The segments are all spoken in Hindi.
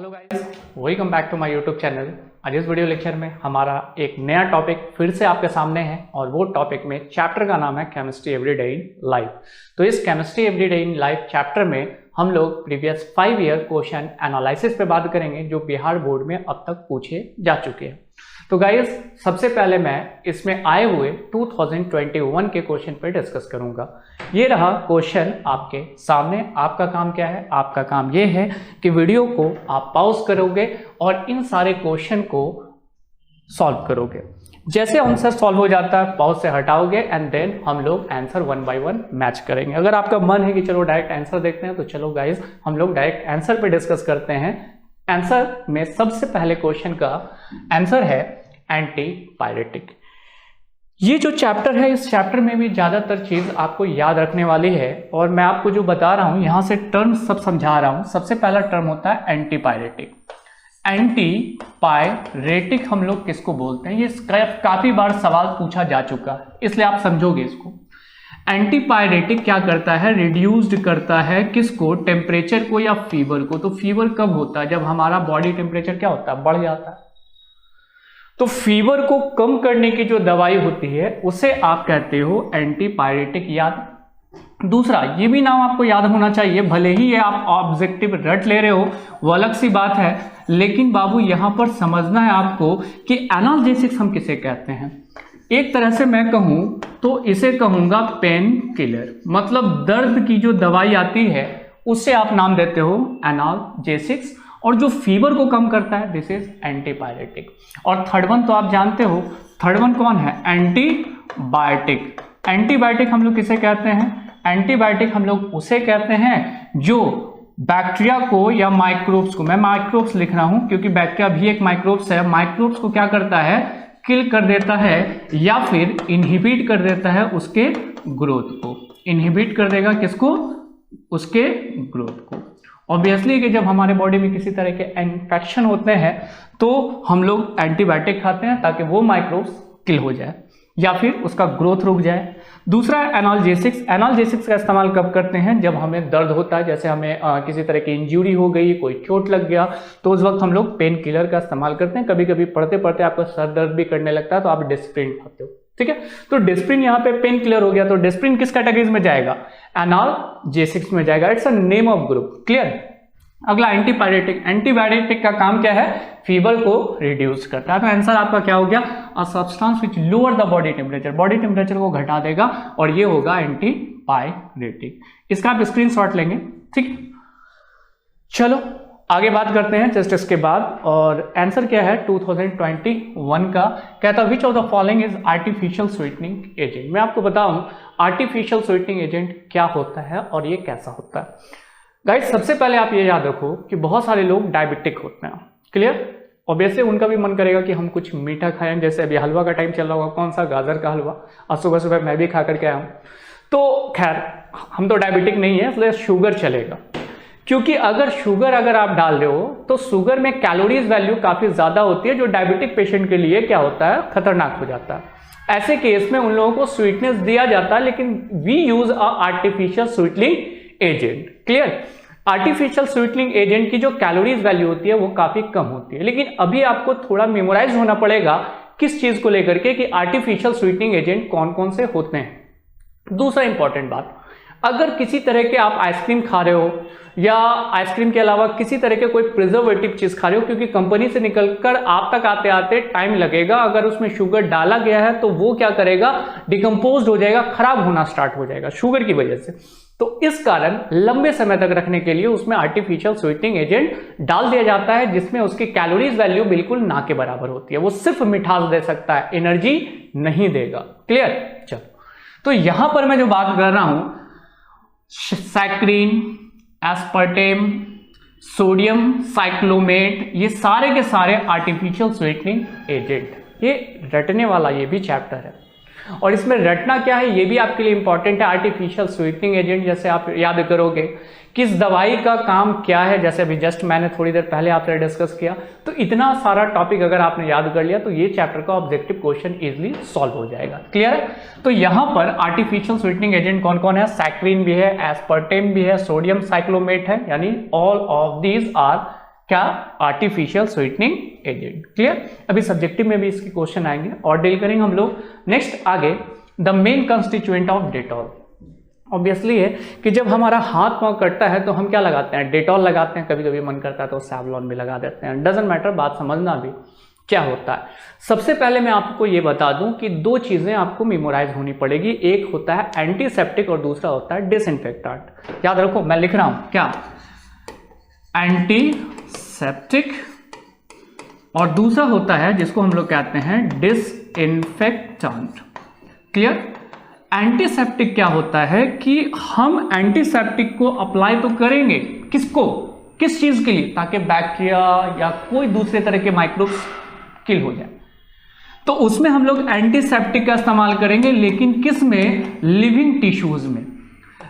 Hello guys, welcome back to my YouTube channel. आज इस वीडियो लेक्चर में हमारा एक नया टॉपिक फिर से आपके सामने है और वो टॉपिक में चैप्टर का नाम है केमिस्ट्री एवरीडे इन लाइफ। तो इस chemistry everyday in life chapter में हम लोग प्रीवियस 5 ईयर क्वेश्चन एनालिसिस पे बात करेंगे जो बिहार बोर्ड में अब तक पूछे जा चुके हैं। तो गाइस, सबसे पहले मैं इसमें आए हुए 2021 के क्वेश्चन पे डिस्कस करूंगा। ये रहा क्वेश्चन आपके सामने। आपका काम क्या है? आपका काम ये है कि वीडियो को आप पॉज करोगे और इन सारे क्वेश्चन को सॉल्व करोगे। जैसे आंसर सॉल्व हो जाता है पॉज से हटाओगे एंड देन हम लोग आंसर 1 बाय 1 मैच करेंगे। अगर आपका मन है कि चलो डायरेक्ट आंसर देखते हैं तो चलो गाइस, हम लोग डायरेक्ट आंसर पे डिस्कस करते हैं। आंसर में सबसे पहले क्वेश्चन का आंसर है एंटीपायरेटिक। ये जो चैप्टर है, इस चैप्टर में भी ज्यादातर चीज आपको याद रखने वाली है और मैं आपको जो बता रहा हूं यहां से टर्म सब समझा रहा हूं। सबसे पहला टर्म होता है एंटीपायरेटिक। एंटीपायरेटिक हम लोग किसको बोलते हैं? ये काफी बार सवाल पूछा जा चुका है, इसलिए आप समझोगे इसको। एंटीपायरेटिक क्या करता है? रिड्यूस्ड करता है किसको? टेम्परेचर को या फीवर को। तो फीवर कब होता है? जब हमारा बॉडी टेम्परेचर क्या होता है? बढ़ जाता है। तो फीवर को कम करने की जो दवाई होती है उसे आप कहते हो एंटीपायरेटिक। याद? दूसरा, ये भी नाम आपको याद होना चाहिए, भले ही ये आप ऑब्जेक्टिव रट ले रहे हो वो अलग सी बात है, लेकिन बाबू यहां पर समझना है आपको कि एनाल्जेसिक्स हम किसे कहते हैं। एक तरह से मैं कहूं तो इसे कहूंगा पेन किलर, मतलब दर्द की जो दवाई आती है उससे आप नाम देते हो एनाल्जेसिक्स। और जो फीवर को कम करता है दिस इज एंटीपायरेटिक। और थर्ड वन तो आप जानते हो, थर्ड वन कौन है? एंटीबायोटिक। एंटीबायोटिक हम लोग किसे कहते हैं? एंटीबायोटिक हम लोग उसे कहते हैं जो बैक्टीरिया को या माइक्रोब्स को, मैं माइक्रोब्स लिख रहा हूं क्योंकि बैक्टीरिया भी एक माइक्रोब्स है, माइक्रोब्स को क्या करता है? किल कर देता है या फिर इनहिबिट कर देता है उसके ग्रोथ को। इनहिबिट कर देगा किसको? उसके ग्रोथ को। ऑब्वियसली कि जब हमारे बॉडी में किसी तरह के इन्फेक्शन होते हैं तो हम लोग एंटीबायोटिक खाते हैं ताकि वो माइक्रोब्स किल हो जाए या फिर उसका ग्रोथ रुक जाए। दूसरा एनाल्जेसिक्स। एनाल्जेसिक्स का इस्तेमाल कब करते हैं? जब हमें दर्द होता है, जैसे हमें किसी तरह की इंजरी हो गई, कोई चोट लग गया, तो उस वक्त हम लोग पेन किलर का इस्तेमाल करते हैं। कभी कभी पढ़ते पढ़ते आपका सर दर्द भी करने लगता है तो आप डिस्प्रिन खाते हो, ठीक है। तो डिस्प्रिन यहाँ पे पेन किलर हो गया, तो डिस्प्रिन किस कैटेगरी में जाएगा? एनाल्जेसिक्स में जाएगा। It's a name of group. Clear? अगला एंटीपायरेटिक। एंटीबायोटिक का काम क्या है? फीवर को रिड्यूस करता है। तो आंसर आपका क्या हो गया? A substance which lower the body temperature, body temperature को घटा देगा और ये होगा एंटीपायरेटिक। इसका आप स्क्रीनशॉट लेंगे, ठीक। चलो आगे बात करते हैं जस्ट इसके बाद। और आंसर क्या है 2021 का? कहता which of the following is artificial sweetening agent. मैं आपको बताऊं आर्टिफिशियल स्वीटनिंग एजेंट क्या होता है और ये कैसा होता है। गाइस, सबसे पहले आप ये याद रखो कि बहुत सारे लोग डायबिटिक होते हैं। क्लियर? ऑब्वियसली उनका भी मन करेगा कि हम कुछ मीठा खाएं, जैसे अभी हलवा का टाइम चल रहा होगा, कौन सा? गाजर का हलवा। और सुबह सुबह मैं भी खा करके आया हूं। तो खैर हम तो डायबिटिक नहीं है, इसलिए शुगर चलेगा। क्योंकि अगर आप डाल रहे हो तो शुगर में कैलोरीज वैल्यू काफी ज्यादा होती है जो डायबिटिक पेशेंट के लिए क्या होता है? खतरनाक हो जाता है। ऐसे केस में उन लोगों को स्वीटनेस दिया जाता है, लेकिन we use a artificial sweetening agent. Clear? Artificial sweetening agent की जो कैलोरीज वैल्यू होती है वो काफी कम होती है, लेकिन अभी आपको थोड़ा मेमोराइज होना पड़ेगा किस चीज को लेकर के कि आर्टिफिशियल स्वीटनिंग एजेंट कौन कौन से होते हैं। दूसरा इंपॉर्टेंट बात, अगर किसी तरह के आप आइसक्रीम खा रहे हो या आइसक्रीम के अलावा किसी तरह के कोई प्रिजर्वेटिव चीज खा रहे हो, क्योंकि कंपनी से निकलकर आप तक आते आते टाइम लगेगा, अगर उसमें शुगर डाला गया है तो वो क्या करेगा? डिकम्पोज हो जाएगा, खराब होना स्टार्ट हो जाएगा शुगर की वजह से। तो इस कारण लंबे समय तक रखने के लिए उसमें आर्टिफिशियल स्वीटनिंग एजेंट डाल दिया जाता है, जिसमें उसकी कैलोरीज वैल्यू बिल्कुल ना के बराबर होती है। वो सिर्फ मिठास दे सकता है, एनर्जी नहीं देगा। क्लियर? चलो, तो यहां पर मैं जो बात कर रहा हूं सैक्रिन, एस्पर्टेम, सोडियम साइक्लोमेट, ये सारे के सारे आर्टिफिशियल स्वीटनिंग एजेंट। ये रटने वाला ये भी चैप्टर है और इसमें रटना क्या है ये भी आपके लिए इंपॉर्टेंट है। आर्टिफिशियल स्वीटनिंग एजेंट जैसे आप याद करोगे किस दवाई का काम क्या है, जैसे अभी जस्ट मैंने थोड़ी देर पहले आपसे डिस्कस किया। तो इतना सारा टॉपिक अगर आपने याद कर लिया तो ये चैप्टर का ऑब्जेक्टिव क्वेश्चन इजीली सॉल्व हो जाएगा। क्लियर है? तो यहां पर आर्टिफिशियल स्वीटनिंग एजेंट कौन कौन है? सैक्रिन भी है, एस्पर्टेम भी है, सोडियम साइक्लोमेट है, यानी ऑल ऑफ दीज आर क्या, आर्टिफिशियल स्वीटनिंग एजेंट। क्लियर। अभी सब्जेक्टिव में भी इसके क्वेश्चन आएंगे और डील करेंगे हम लोग। नेक्स्ट आगे, the main constituent of Dettol. Obviously है कि जब हमारा हाथ पांव कटता है तो हम क्या लगाते हैं, डेटॉल लगाते हैं, कभी कभी मन करता है तो सैवलॉन भी लगा देते हैं, डजंट मैटर, बात समझना भी क्या होता है। सबसे पहले मैं आपको ये बता दूं कि दो चीजें आपको मेमोराइज होनी पड़ेगी, एक होता है एंटीसेप्टिक और दूसरा होता है डिसइंफेक्टेंट। याद रखो, मैं लिख रहा हूं क्या, एंटीसेप्टिक और दूसरा होता है जिसको हम लोग कहते हैं डिसइंफेक्टेंट। क्लियर। एंटीसेप्टिक क्या होता है कि हम एंटीसेप्टिक को अप्लाई तो करेंगे, किसको, किस चीज के लिए, ताकि बैक्टीरिया या कोई दूसरे तरह के माइक्रोब्स किल हो जाए। तो उसमें हम लोग एंटीसेप्टिक का इस्तेमाल करेंगे, लेकिन किस में, लिविंग टिश्यूज में।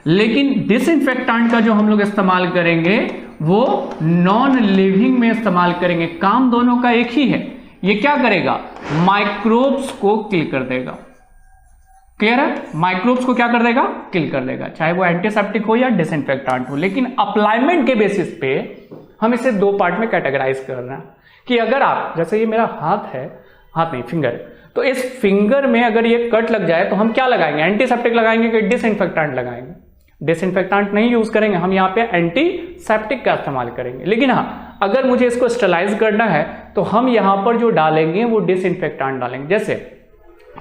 लेकिन डिसइंफेक्टेंट का जो हम लोग इस्तेमाल करेंगे वो नॉन लिविंग में इस्तेमाल करेंगे। काम दोनों का एक ही है। ये क्या करेगा, माइक्रोब्स को किल कर देगा। क्लियर है, माइक्रोब्स को क्या कर देगा, किल कर देगा, चाहे वो एंटीसेप्टिक हो या डिसइंफेक्टेंट हो। लेकिन अप्लाइमेंट के बेसिस पे हम इसे दो पार्ट में कैटेगराइज कर रहे हैं कि अगर आप, जैसे ये मेरा हाथ है, हाथ नहीं फिंगर, तो इस फिंगर में अगर ये कट लग जाए तो हम क्या लगाएंगे, एंटीसेप्टिक लगाएंगे कि डिसइंफेक्टेंट लगाएंगे। डिसइंफेक्टेंट नहीं यूज करेंगे, हम यहाँ पे एंटीसेप्टिक का इस्तेमाल करेंगे। लेकिन हाँ, अगर मुझे इसको स्टरलाइज करना है तो हम यहाँ पर जो डालेंगे वो डिसइंफेक्टेंट डालेंगे। जैसे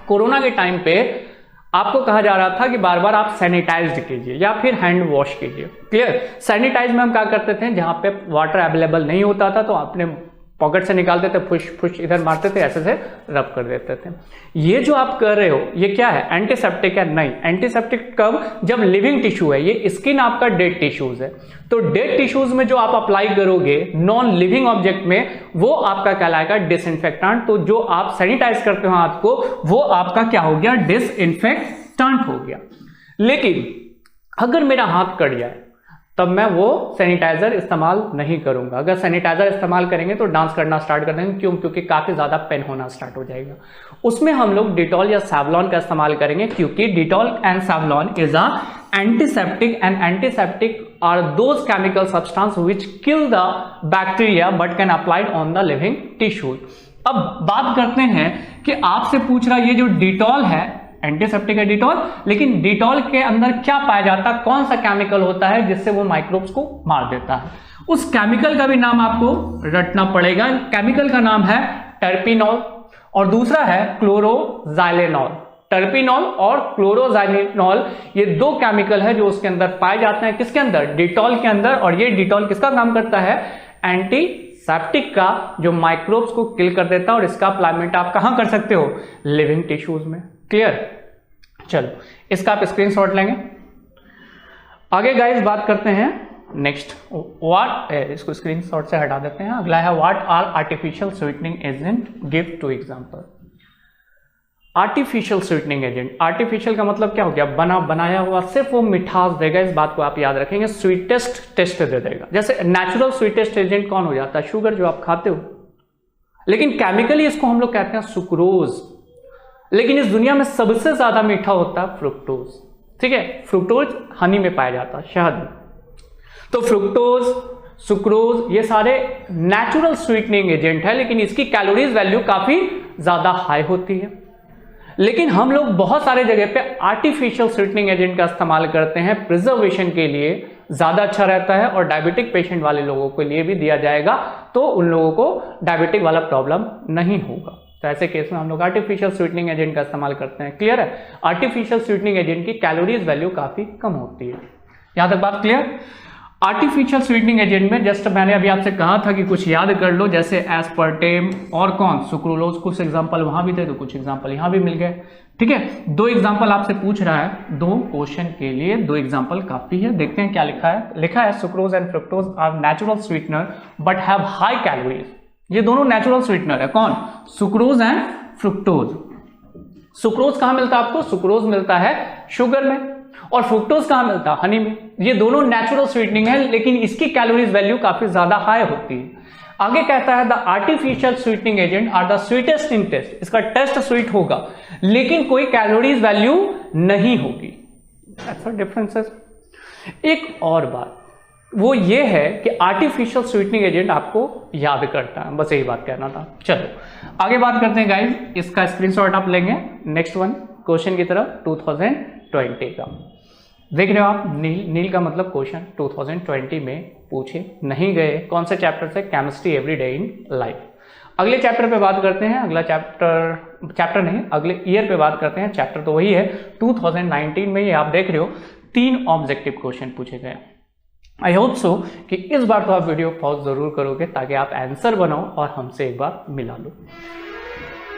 कोरोना के टाइम पे आपको कहा जा रहा था कि बार बार आप सैनिटाइज कीजिए या फिर हैंड वॉश कीजिए। क्लियर। सैनिटाइज में हम क्या करते थे, जहां पे वाटर अवेलेबल नहीं होता था तो अपने पॉकेट से निकालते थे, फुश फुश इधर मारते थे, ऐसे से रब कर देते थे। ये जो आप कर रहे हो ये क्या है, एंटीसेप्टिक है? नहीं। एंटीसेप्टिक कब, जब लिविंग टिश्यू है, ये स्किन आपका डेड टिश्यूज है, तो डेड टिश्यूज में जो आप अप्लाई करोगे नॉन लिविंग ऑब्जेक्ट में, वो आपका कहलाएगा डिसइंफेक्टेंट। तो जो आप सैनिटाइज करते हो हाथ को, वो आपका क्या हो गया, डिसइंफेक्टेंट हो गया। लेकिन अगर मेरा हाथ कट जाए तब मैं वो सैनिटाइजर इस्तेमाल नहीं करूंगा। अगर सैनिटाइजर इस्तेमाल करेंगे तो डांस करना स्टार्ट कर देंगे। क्यों? क्योंकि काफी ज्यादा पेन होना स्टार्ट हो जाएगा। उसमें हम लोग डिटॉल या सैवलॉन का इस्तेमाल करेंगे, क्योंकि Dettol and Savlon is a antiseptic, and antiseptic are those chemical substance which kill the bacteria but can applied on the living tissues. अब बात करते हैं कि आपसे पूछ रहा ये जो डिटॉल है, एंटीसेप्टिक है डिटॉल, लेकिन डिटॉल के अंदर क्या पाया जाता है, कौन सा केमिकल होता है जिससे वो माइक्रोब्स को मार देता है। उस केमिकल का भी नाम आपको रटना पड़ेगा। केमिकल का नाम है टर्पिनॉल और दूसरा है क्लोरोजाइलेनॉल। टर्पिनॉल और क्लोरोजाइलेनॉल ये दो केमिकल है जो उसके अंदर पाए जाते हैं। किसके अंदर? डिटॉल के अंदर। और ये डिटॉल किसका काम करता है? एंटीसेप्टिक का, जो माइक्रोब्स को किल कर देता है। और इसका अप्लाइमेंट आप कहां कर सकते हो? लिविंग टिश्यूज में। क्लियर? चलो इसका आप स्क्रीनशॉट लेंगे। आगे गाइस बात करते हैं नेक्स्ट व्हाट, इसको स्क्रीनशॉट से हटा देते हैं। अगला है what are artificial sweetening agent, give two example. Artificial sweetening agent, artificial का मतलब क्या हो गया? बनाया हुआ, सिर्फ वो मिठास देगा, इस बात को आप याद रखेंगे। स्वीटेस्ट टेस्ट दे देगा। जैसे नेचुरल स्वीटेस्ट एजेंट कौन हो जाता है? शुगर जो आप खाते हो। लेकिन केमिकली इसको हम लोग कहते हैं सुक्रोज। लेकिन इस दुनिया में सबसे ज्यादा मीठा होता है फ्रुक्टोज। ठीक है, फ्रुक्टोज हनी में पाया जाता है, शहद में। तो फ्रुक्टोज, सुक्रोज ये सारे नेचुरल स्वीटनिंग एजेंट है, लेकिन इसकी कैलोरीज वैल्यू काफी ज्यादा हाई होती है। लेकिन हम लोग बहुत सारे जगह पे आर्टिफिशियल स्वीटनिंग एजेंट का इस्तेमाल करते हैं प्रिजर्वेशन के लिए, ज्यादा अच्छा रहता है। और डायबिटिक पेशेंट वाले लोगों के लिए भी दिया जाएगा, तो उन लोगों को डायबिटिक वाला प्रॉब्लम नहीं होगा। तो ऐसे केस में हम लोग आर्टिफिशियल स्वीटनिंग एजेंट का इस्तेमाल करते हैं। क्लियर है? आर्टिफिशियल स्वीटनिंग एजेंट की कैलोरीज वैल्यू काफी कम होती है। यहां तक बात क्लियर? आर्टिफिशियल स्वीटनिंग एजेंट में जस्ट मैंने अभी आपसे कहा था कि कुछ याद कर लो, जैसे एस्पर्टेम और कौन, सुक्रोलोज। कुछ एग्जांपल वहां भी थे तो कुछ एग्जांपल यहां भी मिल गए। ठीक है, दो एग्जांपल आपसे पूछ रहा है, दो क्वेश्चन के लिए दो एग्जांपल काफी है। देखते हैं क्या लिखा है। लिखा है sucrose and fructose are natural sweetener but have high calories. ये दोनों नेचुरल स्वीटनर है। कौन? Sucrose and fructose. सुक्रोज कहां मिलता है आपको? सुक्रोज मिलता है शुगर में, और फ्रुक्टोज कहां मिलता है? हनी में। ये दोनों नेचुरल स्वीटनिंग है, लेकिन इसकी कैलोरीज वैल्यू काफी ज्यादा हाई होती है। आगे कहता है the artificial sweetening agent are the sweetest in taste. इसका टेस्ट स्वीट होगा, लेकिन कोई कैलोरीज वैल्यू नहीं होगी। ऐसा डिफरेंसेस। एक और बात, वो ये है कि आर्टिफिशियल स्वीटनिंग एजेंट आपको याद करता है, बस यही बात कहना था। चलो आगे बात करते हैं गाइज, इसका स्क्रीनशॉट आप लेंगे नेक्स्ट वन क्वेश्चन की तरफ 2020 का। देख रहे हो आप, नील का मतलब क्वेश्चन 2020 में पूछे नहीं गए कौन से चैप्टर से, केमिस्ट्री एवरीडे इन लाइफ। अगले चैप्टर पे बात करते हैं, अगला चैप्टर नहीं, अगले ईयर पे बात करते हैं। चैप्टर तो वही है 2019 में, ये आप देख रहे हो 3 ऑब्जेक्टिव क्वेश्चन पूछे गए। आई होप सो कि इस बार तो आप वीडियो पॉज जरूर करोगे ताकि आप आंसर बनाओ और हमसे एक बार मिला लो।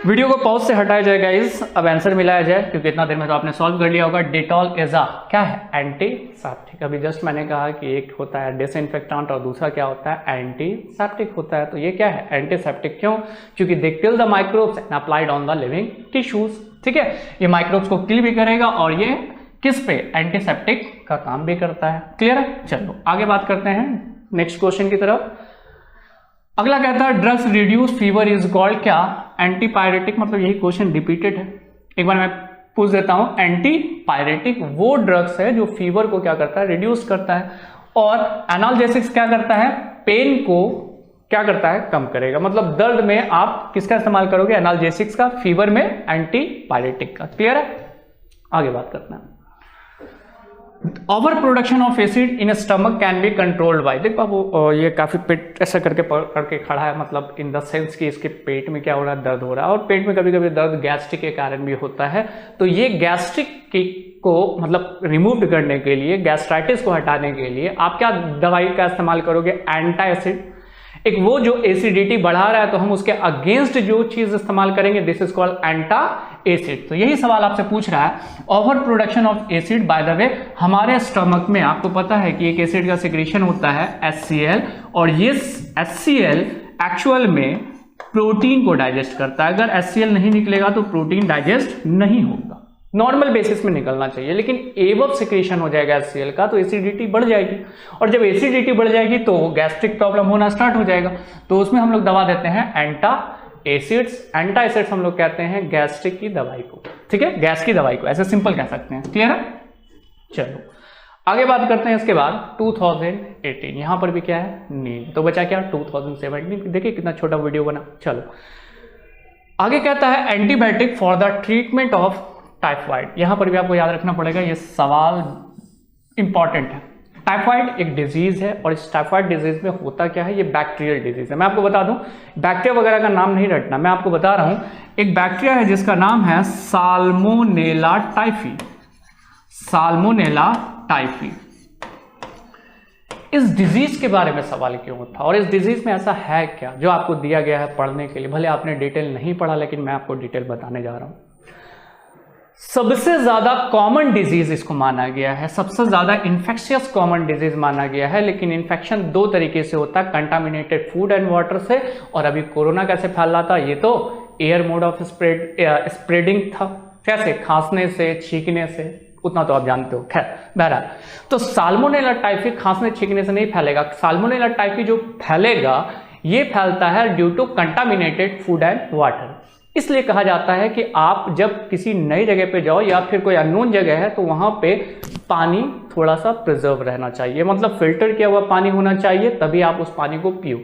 वीडियो को पॉज से हटाया जाएगा इस, अब आंसर मिलाया जाए, क्योंकि इतना देर में तो आपने सॉल्व कर लिया होगा। डेटॉल इज अ क्या है, एंटीसेप्टिक। अभी जस्ट मैंने कहा कि एक होता है डिसइंफेक्टेंट और दूसरा क्या होता है, एंटीसेप्टिक होता है। तो ये क्या है, एंटीसेप्टिक। क्यों? क्योंकि they kill the microbes and applied on the living tissues. ठीक है, ये माइक्रोब्स को किल भी करेगा और ये किस पे, एंटीसेप्टिक का काम भी करता है। क्लियर है? चलो आगे बात करते हैं नेक्स्ट क्वेश्चन की तरफ। अगला कहता है drugs reduce fever is called क्या, एंटीपायरेटिक। मतलब यही क्वेश्चन रिपीटेड है, एक बार मैं पूछ देता हूं। एंटीपायरेटिक वो ड्रग्स है जो फीवर को क्या करता है, रिड्यूस करता है। और एनाल्जेसिक्स क्या करता है, पेन को क्या करता है, कम करेगा। मतलब दर्द में आप किसका इस्तेमाल करोगे, एनाल्जेसिक्स का, फीवर में एंटीपायरेटिक का। क्लियर है? आगे बात करते हैं। Over production of acid in stomach can be controlled by. देखो अब ये काफी पेट ऐसा करके खड़ा है, मतलब इन द सेंस कि इसके पेट में क्या हो रहा है, दर्द हो रहा है। और पेट में कभी कभी दर्द गैस्ट्रिक के कारण भी होता है। तो ये गैस्ट्रिक को मतलब रिमूव करने के लिए, गैस्ट्राइटिस को हटाने के लिए आप क्या दवाई का इस्तेमाल करोगे, एंटासिड। एक वो जो एसिडिटी बढ़ा रहा है तो हम उसके अगेंस्ट जो चीज इस्तेमाल करेंगे, दिस इज कॉल्ड एंटा एसिड। तो यही सवाल आपसे पूछ रहा है, over production of acid. By the way हमारे स्टमक में आपको पता है कि एक एसिड का सिक्रीशन होता है HCl, और ये HCl एक्चुअल में प्रोटीन को डाइजेस्ट करता है। अगर HCl नहीं निकलेगा तो प्रोटीन डाइजेस्ट नहीं होगा, नॉर्मल बेसिस में निकलना चाहिए। लेकिन एवब सिक्रीशन हो जाएगा HCl का तो एसिडिटी बढ़ जाएगी, और जब एसिडिटी बढ़ जाएगी तो गैस्ट्रिक प्रॉब्लम होना स्टार्ट हो जाएगा। तो उसमें हम लोग दवा देते हैं एंटा एसिड्स। एंटा एसिड्स हम लोग कहते हैं गैस्ट्रिक की दवाई को। ठीक है, गैस की दवाई को, ऐसे सिंपल कह सकते हैं। क्लियर है? चलो आगे बात करते हैं। इसके बाद 2018, यहां पर भी क्या है, नील। तो बचा क्या, 2017। देखिए कितना छोटा वीडियो बना। चलो आगे कहता है antibiotic for the treatment of typhoid. यहां पर भी आपको याद रखना पड़ेगा, ये सवाल इंपॉर्टेंट है। टाइफाइड एक डिजीज है, और इस टाइफाइड डिजीज में होता क्या है, ये बैक्टीरियल डिजीज है। मैं आपको बता दूं, बैक्टीरिया वगैरह का नाम नहीं रटना, मैं आपको बता रहा हूं। एक बैक्टीरिया है जिसका नाम है साल्मोनेला टाइफी। Salmonella typhi. इस डिजीज के बारे में सवाल क्यों उठा, और इस डिजीज में ऐसा है क्या जो आपको दिया गया है पढ़ने के लिए। भले आपने डिटेल नहीं पढ़ा, लेकिन मैं आपको डिटेल बताने जा रहा हूं। सबसे ज्यादा कॉमन डिजीज इसको माना गया है, सबसे ज्यादा इन्फेक्शियस कॉमन डिजीज माना गया है। लेकिन इन्फेक्शन 2 तरीके से होता है, कंटामिनेटेड फूड एंड वाटर से, और अभी कोरोना कैसे फैल रहा था, ये तो एयर मोड ऑफ स्प्रेडिंग था। कैसे, खांसने से, छींकने से, उतना तो आप जानते हो। खैर बहरहाल, तो साल्मोनेला टाइफी खांसने छींकने से नहीं फैलेगा। साल्मोनेला टाइफी जो फैलेगा, ये फैलता है due to contaminated food and water. इसलिए कहा जाता है कि आप जब किसी नई जगह पे जाओ या फिर कोई अननोन जगह है तो वहां पे पानी थोड़ा सा प्रिजर्व रहना चाहिए, मतलब फिल्टर किया हुआ पानी होना चाहिए, तभी आप उस पानी को पियो।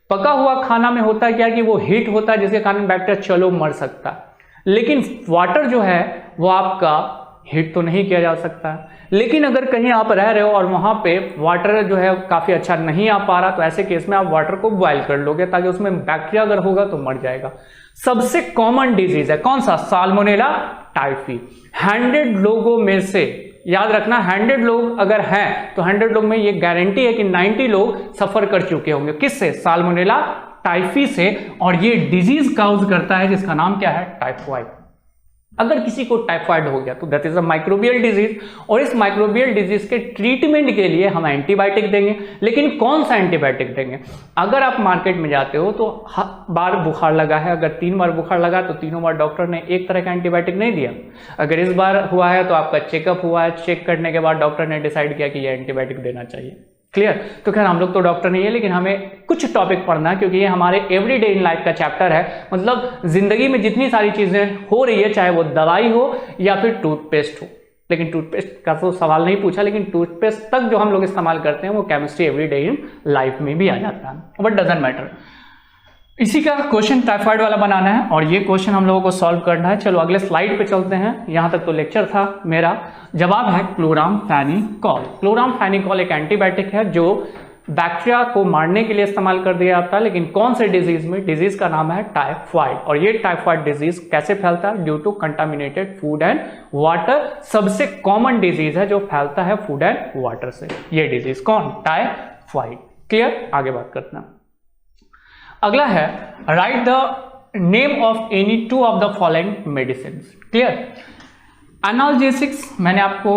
पका हुआ खाना में होता है क्या कि वो हीट होता है, जिसके कारण बैक्टीरिया चलो मर सकता है। लेकिन वाटर जो है वो आपका हीट तो नहीं किया जा सकता है। लेकिन अगर कहीं आप रह रहे हो और वहां पे वाटर जो है काफी अच्छा नहीं आ पा रहा, तो ऐसे केस में आप वाटर को बॉयल कर लोगे, ताकि उसमें बैक्टीरिया अगर होगा तो मर जाएगा। सबसे कॉमन डिजीज है कौन सा, साल्मोनेला टाइफी। 100 लोगों में से, याद रखना 100 लोग अगर हैं तो 100 लोग में ये गारंटी है कि 90 लोग सफर कर चुके होंगे। किससे, साल्मोनेला टाइफी से। और ये डिजीज काउज करता है जिसका नाम क्या है, टाइफाइड। अगर किसी को टाइफाइड हो गया तो that is a microbial disease, और इस माइक्रोबियल डिजीज के ट्रीटमेंट के लिए हम एंटीबायोटिक देंगे। लेकिन कौन सा एंटीबायोटिक देंगे, अगर आप मार्केट में जाते हो तो बार बुखार लगा है, अगर 3 बार बुखार लगा तो तीनों बार डॉक्टर ने एक तरह का एंटीबायोटिक नहीं दिया। अगर इस बार हुआ है तो आपका चेकअप हुआ है, चेक करने के बाद डॉक्टर ने डिसाइड किया कि ये एंटीबायोटिक देना चाहिए। क्लियर? तो खैर हम लोग तो डॉक्टर नहीं है, लेकिन हमें कुछ टॉपिक पढ़ना है, क्योंकि ये हमारे एवरीडे इन लाइफ का चैप्टर है। मतलब जिंदगी में जितनी सारी चीजें हो रही है, चाहे वो दवाई हो या फिर टूथपेस्ट हो, लेकिन टूथपेस्ट का तो सवाल नहीं पूछा, लेकिन टूथपेस्ट तक जो हम लोग इस्तेमाल करते हैं वो केमिस्ट्री एवरीडे इन लाइफ में भी आ जाता है, बट डजंट मैटर। इसी का क्वेश्चन टाइफाइड वाला बनाना है और ये क्वेश्चन हम लोगों को सॉल्व करना है। चलो अगले स्लाइड पे चलते हैं। यहाँ तक तो लेक्चर था मेरा। जवाब है क्लोरामफेनिकॉल। क्लोरामफेनिकॉल एक एंटीबायोटिक है जो बैक्टीरिया को मारने के लिए इस्तेमाल कर दिया जाता है, लेकिन कौन से डिजीज में? डिजीज का नाम है टाइफाइड। और ये टाइफाइड डिजीज कैसे फैलता है? Due to contaminated food and water. सबसे कॉमन डिजीज है जो फैलता है फूड एंड वाटर से। ये डिजीज कौन? टाइफाइड। क्लियर? आगे बात करते हैं। अगला है right the name of any two of the following medicine. Clear? Analgesics मैंने आपको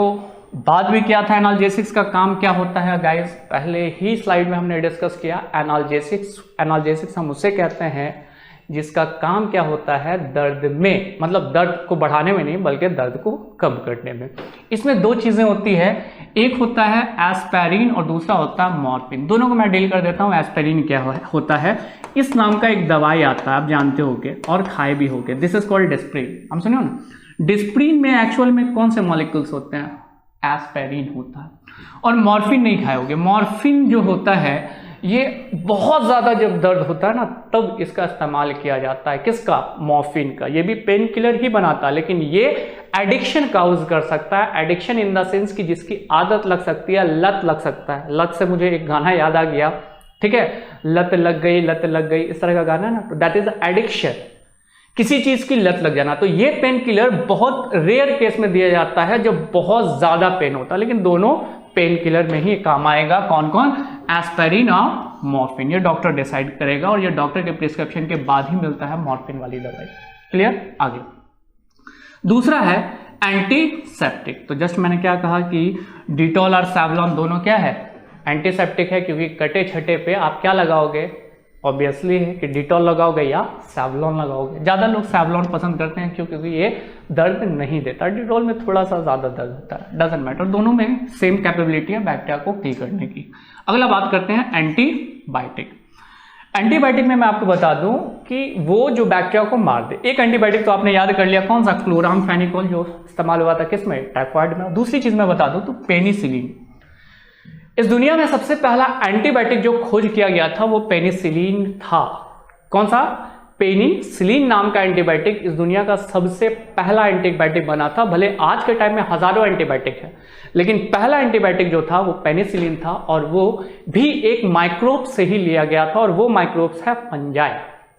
बात भी किया था। एनाल्जेसिक्स का काम क्या होता है गाइस? पहले ही स्लाइड में हमने डिस्कस किया। एनाल्जेसिक्स हम उसे कहते हैं जिसका काम क्या होता है? दर्द में, मतलब दर्द को बढ़ाने में नहीं बल्कि दर्द को कम करने में। इसमें दो चीजें होती है, एक होता है एस्पिरिन और दूसरा होता है मॉर्फिन। दोनों को मैं डील कर देता हूँ। एस्पिरिन क्या होता है? इस नाम का एक दवाई आता है, आप जानते होगे और खाए भी होगे। This is called Disprin. हम सुनियो ना, डिस्प्रिन में एक्चुअल में कौन से मॉलिक्यूल्स होते हैं? एस्पिरिन होता है। और मॉर्फिन नहीं खाए होगे। मॉर्फिन जो होता है ये बहुत ज़्यादा जब दर्द होता है ना तब इसका इस्तेमाल किया जाता है। किसका? मॉर्फिन का। ये भी पेन किलर ही बनाता है, लेकिन ये एडिक्शन काउज कर सकता है। एडिक्शन इन द सेंस कि जिसकी आदत लग सकती है, लत लग सकता है। लत से मुझे एक गाना याद आ गया, ठीक है, लत लग गई, इस तरह का गाना ना, तो दैट इज एडिक्शन, किसी चीज की लत लग जाना। तो ये पेन किलर बहुत रेयर केस में दिया जाता है जब बहुत ज्यादा पेन होता है, लेकिन दोनों पेन किलर में ही काम आएगा। कौन कौन? एस्पिरिन और मॉर्फिन। ये डॉक्टर डिसाइड करेगा और ये डॉक्टर के प्रिस्क्रिप्शन के बाद ही मिलता है मॉर्फिन वाली दवाई। क्लियर? आगे दूसरा है एंटीसेप्टिक। तो जस्ट मैंने क्या कहा कि डिटॉल और सैवलॉन दोनों क्या है? एंटीसेप्टिक है, क्योंकि कटे छटे पे आप क्या लगाओगे? ऑब्वियसली है कि डिटॉल लगाओगे या सैवलॉन लगाओगे। ज़्यादा लोग सैवलॉन पसंद करते हैं क्यों? क्योंकि ये दर्द नहीं देता। डिटॉल में थोड़ा सा ज़्यादा दर्द होता है। डजंट मैटर, दोनों में सेम कैपेबिलिटी है बैक्टीरिया को किल करने की। अगला बात करते हैं एंटीबायोटिक। एंटीबायोटिक में मैं आपको बता दूं कि वो जो बैक्टीरिया को मार दे। एक एंटीबायोटिक तो आपने याद कर लिया, कौन सा? क्लोरामफेनिकॉल, जो इस्तेमाल हुआ था किस में? टाइफाइड में। दूसरी चीज़ मैं बता दूं तो पेनिसिलिन। इस दुनिया में सबसे पहला एंटीबायोटिक जो खोज किया गया था वो पेनिसिलिन था। कौन सा? पेनिसिलिन नाम का एंटीबायोटिक इस दुनिया का सबसे पहला एंटीबायोटिक बना था। भले आज के टाइम में हजारों एंटीबायोटिक है, लेकिन पहला एंटीबायोटिक जो था वो पेनिसिलिन था, और वो भी एक माइक्रोब से ही लिया गया था, और वो माइक्रोब्स है फंजाई।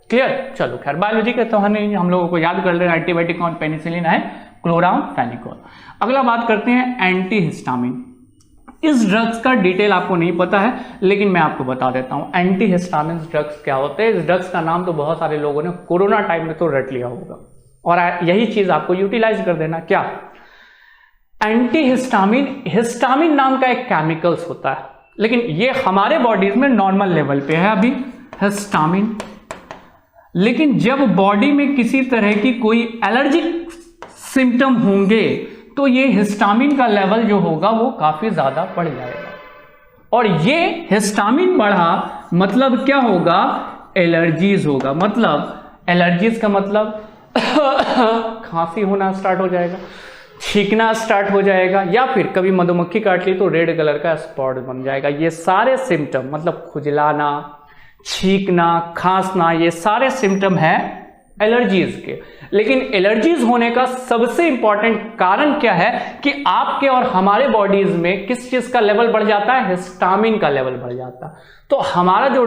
क्लियर? चलो खैर, बायोलॉजी के तो हम लोगों को याद कर लेना एंटीबायोटिक कौन? पेनिसिलिन है, क्लोरामफेनिकॉल। अगला बात करते हैं एंटीहिस्टामिन। इस ड्रग्स का डिटेल आपको नहीं पता है, लेकिन मैं आपको बता देता हूं एंटीहिस्टामिन ड्रग्स क्या होते हैं। इस ड्रग्स का नाम तो बहुत सारे लोगों ने कोरोना टाइम में तो रट लिया होगा, और यही चीज आपको यूटिलाइज कर देना। क्या? एंटीहिस्टामिन, हिस्टामिन नाम का एक केमिकल्स होता है, लेकिन ये हमारे बॉडीज में नॉर्मल लेवल पे है अभी हिस्टामिन। लेकिन जब बॉडी में किसी तरह की कोई एलर्जिक सिम्टम होंगे तो ये हिस्टामिन का लेवल जो होगा वो काफी ज्यादा बढ़ जाएगा, और ये हिस्टामिन बढ़ा मतलब क्या होगा? एलर्जीज होगा। मतलब एलर्जीज का मतलब खांसी होना स्टार्ट हो जाएगा, छींकना स्टार्ट हो जाएगा, या फिर कभी मधुमक्खी काट ली तो रेड कलर का स्पॉट बन जाएगा। ये सारे सिम्टम, मतलब खुजलाना, छींकना, खांसना, ये सारे सिम्टम है एलर्जीज के। लेकिन एलर्जीज होने का सबसे इंपॉर्टेंट कारण क्या है कि आपके और हमारे बॉडीज में किस चीज का लेवल बढ़ जाता है? हिस्टामिन का लेवल बढ़ जाता है। तो हमारा जो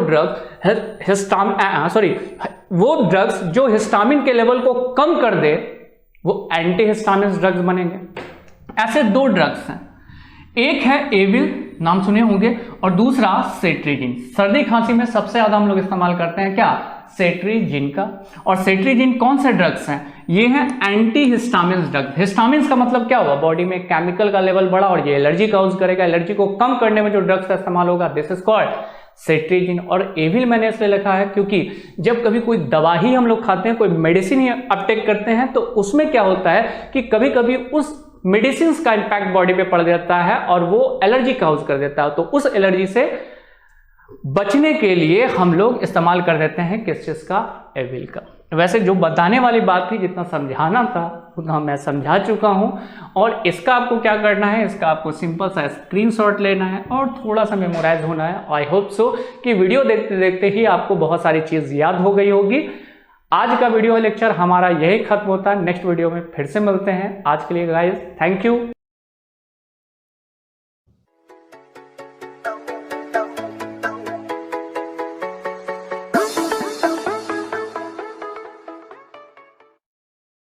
वो ड्रग्स जो हिस्टामिन के लेवल को कम कर दे वो एंटीहिस्टामिन ड्रग्स बनेंगे। ऐसे दो ड्रग्स हैं, एक है एविल, नाम सुने होंगे, और दूसरा सेट्रिजिन। सर्दी खांसी में सबसे ज्यादा हम लोग इस्तेमाल करते हैं क्या? सेट्रिजिन का। और सेट्रिजिन कौन से ड्रग्स हैं? ये हैं एंटीहिस्टामिन ड्रग। हिस्टामिन का मतलब क्या हुआ? बॉडी में केमिकल का लेवल बढ़ा और ये एलर्जी काउज करेगा। एलर्जी को कम करने में जो ड्रग्स का इस्तेमाल होगा दिस इज कॉल्ड सेट्रिजिन। और एविल मैंने इसलिए लिखा है क्योंकि जब कभी कोई दवा ही हम लोग खाते हैं, कोई मेडिसिन ही अपटेक करते हैं, तो उसमें क्या होता है कि कभी कभी उस मेडिसिन का इंपैक्ट बॉडी पे पड़ जाता है और वो एलर्जी काउज कर देता है। तो उस एलर्जी से बचने के लिए हम लोग इस्तेमाल कर देते हैं किस चीज का? एविल का। वैसे जो बताने वाली बात थी, जितना समझाना था उतना मैं समझा चुका हूं। और इसका आपको क्या करना है, इसका आपको सिंपल सा स्क्रीनशॉट लेना है और थोड़ा सा मेमोराइज होना है। आई होप सो कि वीडियो देखते देखते ही आपको बहुत सारी चीज़ याद हो गई होगी। आज का वीडियो लेक्चर हमारा यही खत्म होता है। नेक्स्ट वीडियो में फिर से मिलते हैं। आज के लिए गाइस थैंक यू।